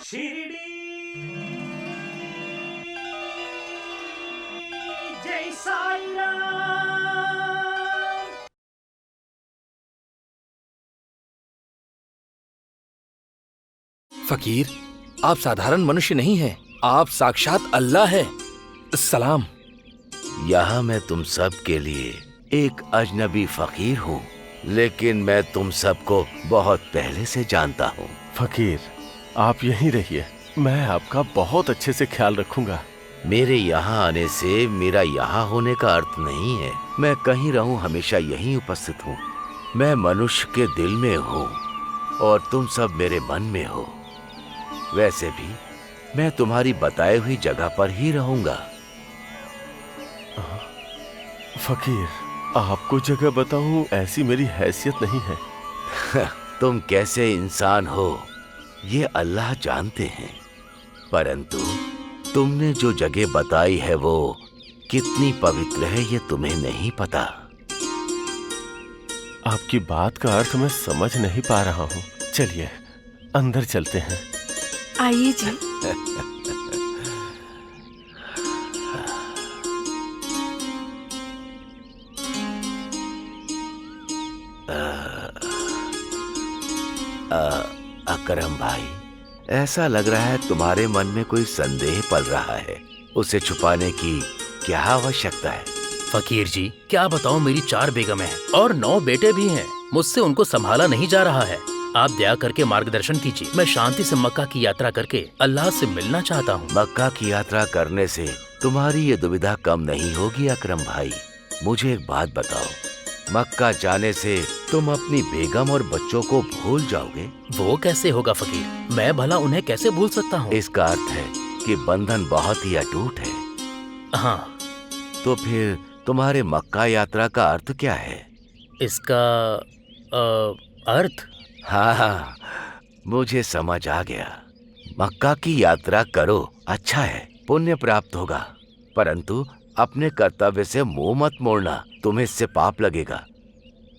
शिरडी जय साईं राम। फकीर, आप साधारण मनुष्य नहीं हैं, आप साक्षात अल्लाह हैं। सलाम। यहाँ मैं तुम सब के लिए एक अजनबी फकीर हूँ, लेकिन मैं तुम सबको बहुत पहले से जानता हूँ। फकीर, आप यहीं रहिए, मैं आपका बहुत अच्छे से ख्याल रखूंगा। मेरे यहाँ आने से मेरा यहाँ होने का अर्थ नहीं है मैं कहीं रहूं, हमेशा यहीं उपस्थित हूँ। मैं मनुष्य के दिल में हूँ और तुम सब मेरे मन में हो। वैसे भी मैं तुम्हारी बताई हुई जगह पर ही रहूंगा। फकीर, आपको जगह बताऊं ऐसी मेरी हैसियत नहीं है। तुम कैसे इंसान हो ये अल्लाह जानते हैं, परंतु तुमने जो जगह बताई है वो कितनी पवित्र है ये तुम्हें नहीं पता। आपकी बात का अर्थ मैं समझ नहीं पा रहा हूँ। चलिए अंदर चलते हैं। आइए जी। अकरम भाई, ऐसा लग रहा है तुम्हारे मन में कोई संदेह पल रहा है। उसे छुपाने की क्या आवश्यकता है? फकीर जी, क्या बताऊं, मेरी 4 बेगमें हैं और 9 बेटे भी हैं। मुझसे उनको संभाला नहीं जा रहा है। आप दया करके मार्गदर्शन कीजिए। मैं शांति से मक्का की यात्रा करके अल्लाह से मिलना चाहता हूँ। मक्का की यात्रा करने से तुम्हारी ये दुविधा कम नहीं होगी अकरम भाई। मुझे एक बात बताओ, मक्का जाने से तुम अपनी बेगम और बच्चों को भूल जाओगे? वो कैसे होगा फकीर, मैं भला उन्हें कैसे भूल सकता हूँ? इसका अर्थ है कि बंधन बहुत ही अटूट है। हाँ। तो फिर तुम्हारे मक्का यात्रा का अर्थ क्या है? इसका अर्थ? हाँ, मुझे समझ आ गया। मक्का की यात्रा करो, अच्छा है, पुण्य प्राप्त होगा, परंतु अपने कर्तव्य से मुंह मत मोड़ना, तुम्हें इससे पाप लगेगा।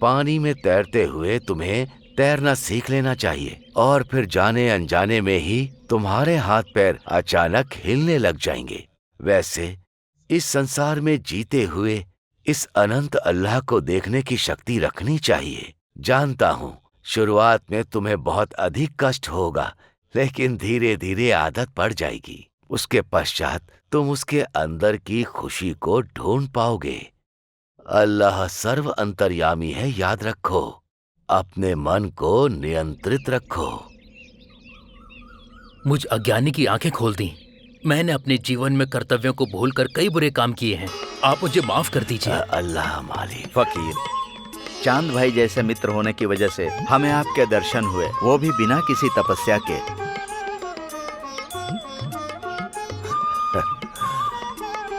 पानी में तैरते हुए तुम्हें तैरना सीख लेना चाहिए और फिर जाने अनजाने में ही तुम्हारे हाथ पैर अचानक हिलने लग जाएंगे। वैसे इस संसार में जीते हुए इस अनंत अल्लाह को देखने की शक्ति रखनी चाहिए। जानता हूँ शुरुआत में तुम्हें बहुत अधिक कष्ट होगा, लेकिन धीरे धीरे आदत पड़ जाएगी। उसके पश्चात तुम उसके अंदर की खुशी को ढूंढ पाओगे। अल्लाह सर्व अंतर्यामी है, याद रखो। अपने मन को नियंत्रित रखो। मुझ अज्ञानी की आंखें खोल दी। मैंने अपने जीवन में कर्तव्यों को भूलकर कई बुरे काम किए हैं। आप मुझे माफ कर दीजिए। अल्लाह मालिक। फकीर, चांद भाई जैसे मित्र होने की वजह से हमें आपके दर्शन हुए, वो भी बिना किसी तपस्या के।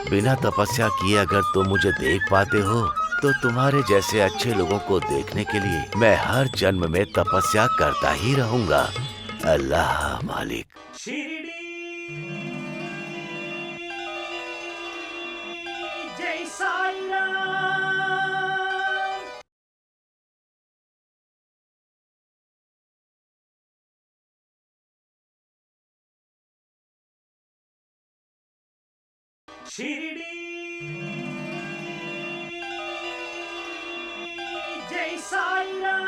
बिना तपस्या किए अगर तुम मुझे देख पाते हो तो तुम्हारे जैसे अच्छे लोगों को देखने के लिए मैं हर जन्म में तपस्या करता ही रहूंगा। अल्लाह मालिक। शिरडी जय साईं राम। शिरडी जय साईं राम।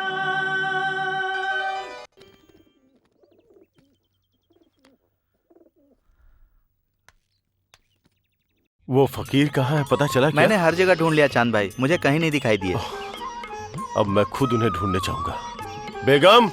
वो फकीर कहाँ है, पता चला क्या? मैंने हर जगह ढूंढ लिया चांद भाई, मुझे कहीं नहीं दिखाई दिए। अब मैं खुद उन्हें ढूंढने जाऊंगा। बेगम!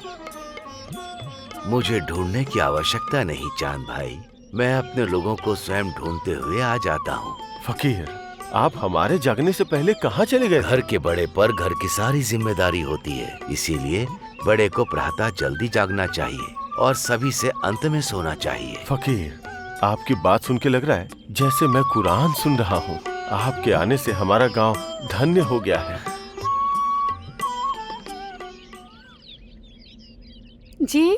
मुझे ढूंढने की आवश्यकता नहीं चांद भाई, मैं अपने लोगों को स्वयं ढूंढते हुए आ जाता हूँ। फकीर, आप हमारे जागने से पहले कहाँ चले गए? घर के बड़े पर घर की सारी जिम्मेदारी होती है, इसीलिए बड़े को प्रातः जल्दी जागना चाहिए और सभी से अंत में सोना चाहिए। फकीर, आपकी बात सुन के लग रहा है जैसे मैं कुरान सुन रहा हूँ। आपके आने से हमारा गांव धन्य हो गया है। जी।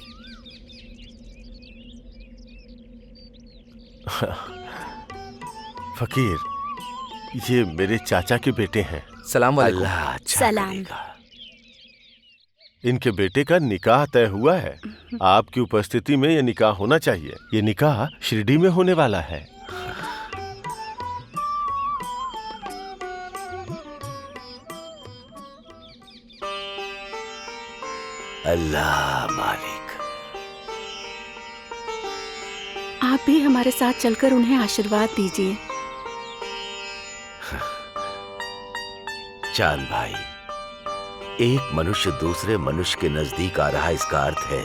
फकीर, ये मेरे चाचा के बेटे हैं। सलाम वालेकुम। अल्लाह अच्छा सलाम। करेगा। इनके बेटे का निकाह तय हुआ है। आपकी उपस्थिति में ये निकाह होना चाहिए। ये निकाह शिरडी में होने वाला है। अल्लाह मालिक। आप भी हमारे साथ चलकर उन्हें आशीर्वाद दीजिए। चांद भाई, एक मनुष्य दूसरे मनुष्य के नजदीक आ रहा, इसका अर्थ है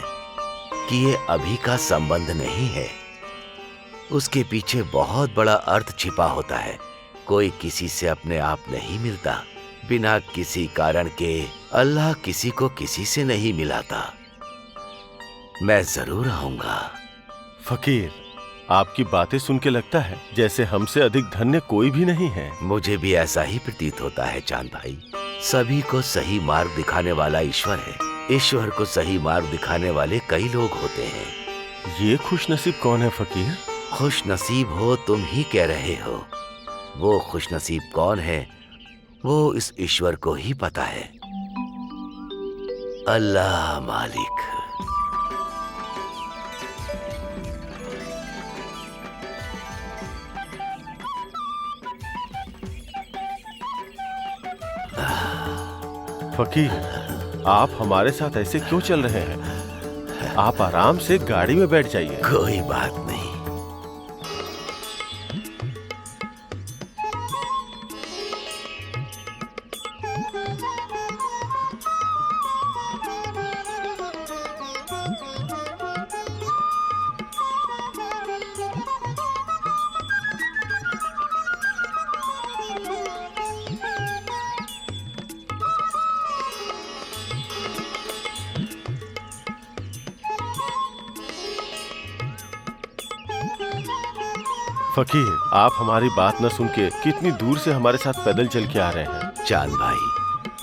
कि ये अभी का संबंध नहीं है। उसके पीछे बहुत बड़ा अर्थ छिपा होता है। कोई किसी से अपने आप नहीं मिलता। बिना किसी कारण के अल्लाह किसी को किसी से नहीं मिलाता। मैं जरूर आऊंगा। फकीर, आपकी बातें सुन के लगता है जैसे हमसे अधिक धन्य कोई भी नहीं है। मुझे भी ऐसा ही प्रतीत होता है चांद भाई। सभी को सही मार्ग दिखाने वाला ईश्वर है। ईश्वर को सही मार्ग दिखाने वाले कई लोग होते हैं। ये खुशनसीब कौन है फकीर? खुश नसीब हो तुम ही कह रहे हो। वो खुश नसीब कौन है वो इस ईश्वर को ही पता है। अल्लाह मालिक। फकीर, आप हमारे साथ ऐसे क्यों चल रहे हैं? आप आराम से गाड़ी में बैठ जाइए। कोई बात नहीं। फकीर, आप हमारी बात न सुन के कितनी दूर से हमारे साथ पैदल चल के आ रहे हैं। चांद भाई,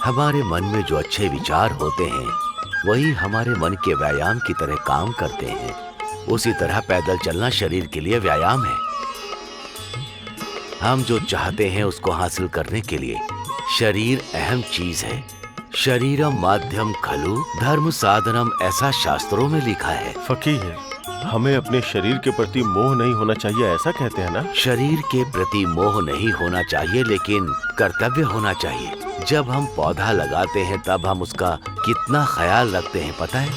हमारे मन में जो अच्छे विचार होते हैं वही हमारे मन के व्यायाम की तरह काम करते हैं। उसी तरह पैदल चलना शरीर के लिए व्यायाम है। हम जो चाहते हैं उसको हासिल करने के लिए शरीर अहम चीज है। शरीरम माध्यम खलु धर्म साधनम, ऐसा शास्त्रों में लिखा है। फकीर, हमें अपने शरीर के प्रति मोह नहीं होना चाहिए, ऐसा कहते हैं ना? शरीर के प्रति मोह नहीं होना चाहिए, लेकिन कर्तव्य होना चाहिए। जब हम पौधा लगाते हैं तब हम उसका कितना ख्याल रखते हैं पता है?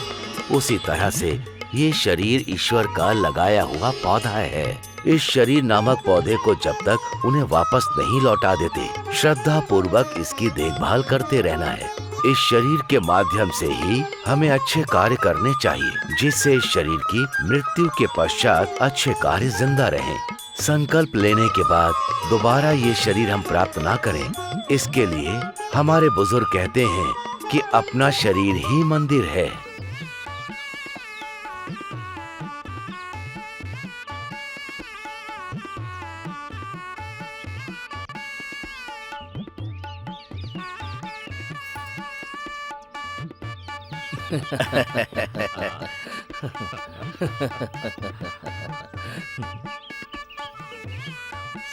उसी तरह से ये शरीर ईश्वर का लगाया हुआ पौधा है। इस शरीर नामक पौधे को जब तक उन्हें वापस नहीं लौटा देते, श्रद्धा पूर्वक इसकी देखभाल करते रहना है। इस शरीर के माध्यम से ही हमें अच्छे कार्य करने चाहिए, जिससे इस शरीर की मृत्यु के पश्चात अच्छे कार्य जिंदा रहें। संकल्प लेने के बाद दोबारा ये शरीर हम प्राप्त ना करें, इसके लिए हमारे बुजुर्ग कहते हैं कि अपना शरीर ही मंदिर है।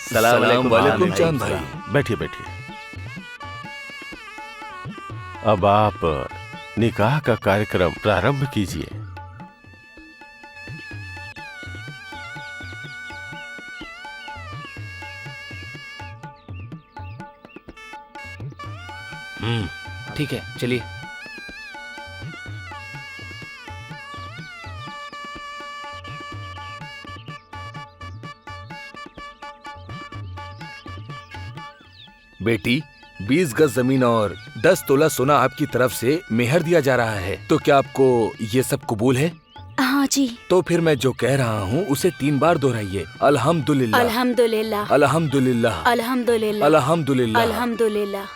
सलाम वालेकुम चांद भाई। बैठिए बैठिए। अब आप निकाह का कार्यक्रम प्रारंभ कीजिए। ठीक है, चलिए। बेटी, 20 गज जमीन और 10 तोला सोना आपकी तरफ से मेहर दिया जा रहा है, तो क्या आपको ये सब कबूल है? हाँ जी। तो फिर मैं जो कह रहा हूँ उसे 3 बार दोहराइए। अल्हम्दुलिल्लाह, अल्हम्दुलिल्लाह, अल्हम्दुलिल्लाह, अल्हम्दुलिल्लाह, अल्हम्दुलिल्लाह। अल्हम्दुलिल्लाह।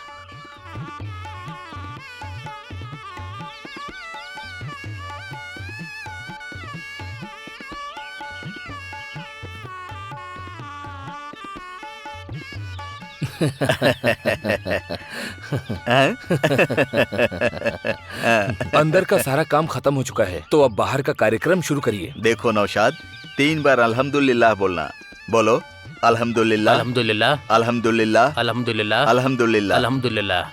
अंदर का सारा काम खत्म हो चुका है, तो अब बाहर का कार्यक्रम शुरू करिए। देखो नौशाद, 3 बार अल्हम्दुलिल्लाह बोलना। बोलो अल्हम्दुलिल्लाह, अल्हम्दुलिल्लाह, अल्हम्दुलिल्लाह, अल्हम्दुलिल्लाह, अल्हम्दुलिल्लाह। अल्हम्दुलिल्लाह।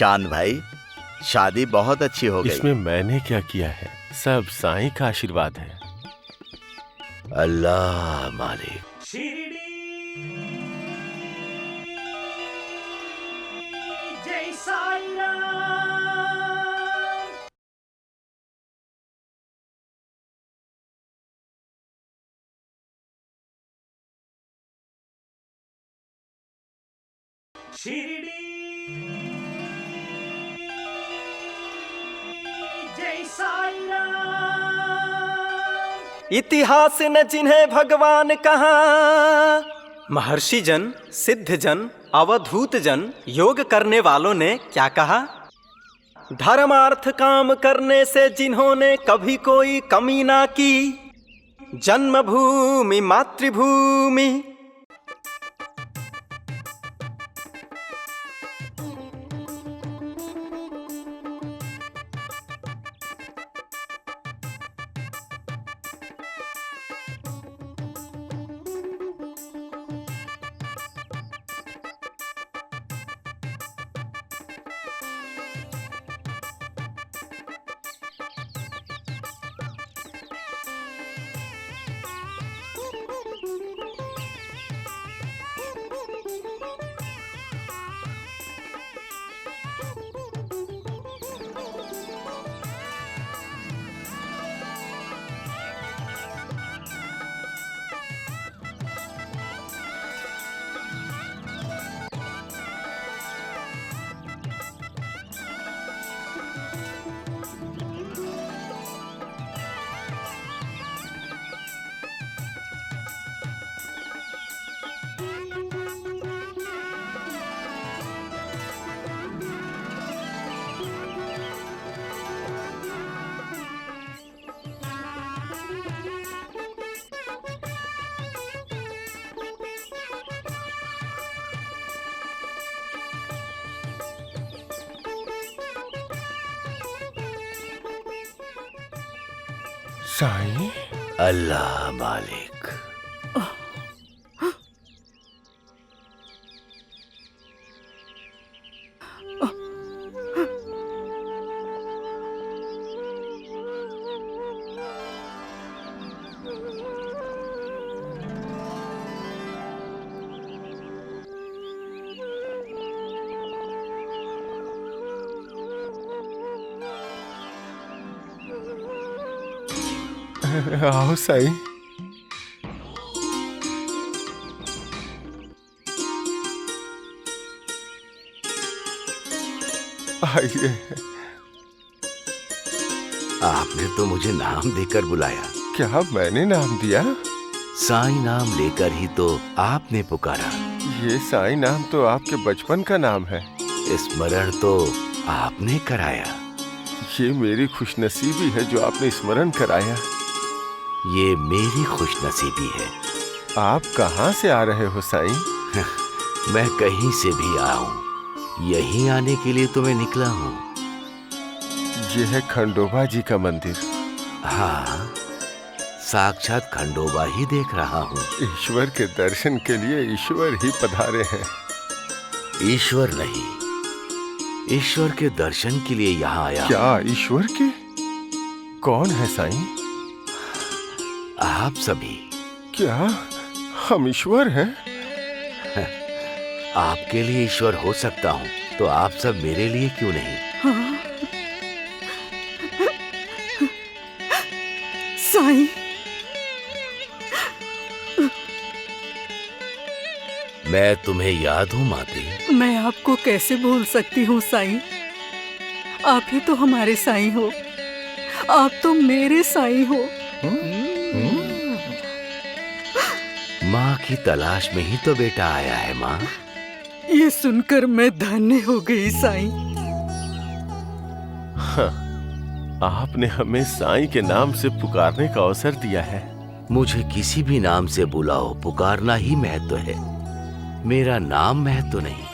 चांद भाई, शादी बहुत अच्छी हो गई। इसमें मैंने क्या किया है? सब साईं का आशीर्वाद है। अल्लाह मालिक। शिरडी जय साईं राम। शिरडी जय साईं राम। इतिहास न जिन्हें भगवान कहा, महर्षि जन, सिद्ध जन, अवधूत जन, योग करने वालों ने क्या कहा? धर्मार्थ काम करने से जिन्होंने कभी कोई कमी ना की, जन्मभूमि मातृभूमि। साईं। अल्लाह मालिक। आओ साईं। आइए। आपने तो मुझे नाम देकर बुलाया। क्या मैंने नाम दिया? साईं नाम लेकर ही तो आपने पुकारा। ये साईं नाम तो आपके बचपन का नाम है। स्मरण तो आपने कराया। ये मेरी खुशनसीबी है जो आपने स्मरण कराया। ये मेरी खुशनसीबी है। आप कहाँ से आ रहे हो साईं? मैं कहीं से भी आऊं, यहीं आने के लिए तो मैं निकला हूँ। ये है खंडोबा जी का मंदिर। हाँ, साक्षात खंडोबा ही देख रहा हूँ। ईश्वर के दर्शन के लिए ईश्वर ही पधारे हैं। ईश्वर नहीं, ईश्वर के दर्शन के लिए यहाँ आया। क्या ईश्वर के? कौन है साईं? आप सभी। क्या हम ईश्वर हैं? आपके लिए ईश्वर हो सकता हूँ, तो आप सब मेरे लिए क्यों नहीं? हाँ। साईं। मैं तुम्हें याद हूँ माते। मैं आपको कैसे भूल सकती हूँ साईं? आप ही तो हमारे साईं हो। आप तो मेरे साईं हो। माँ की तलाश में ही तो बेटा आया है माँ। ये सुनकर मैं धन्य हो गई साईं। हाँ, आपने हमें साईं के नाम से पुकारने का अवसर दिया है। मुझे किसी भी नाम से बुलाओ, पुकारना ही महत्व है। मेरा नाम महत्व नहीं।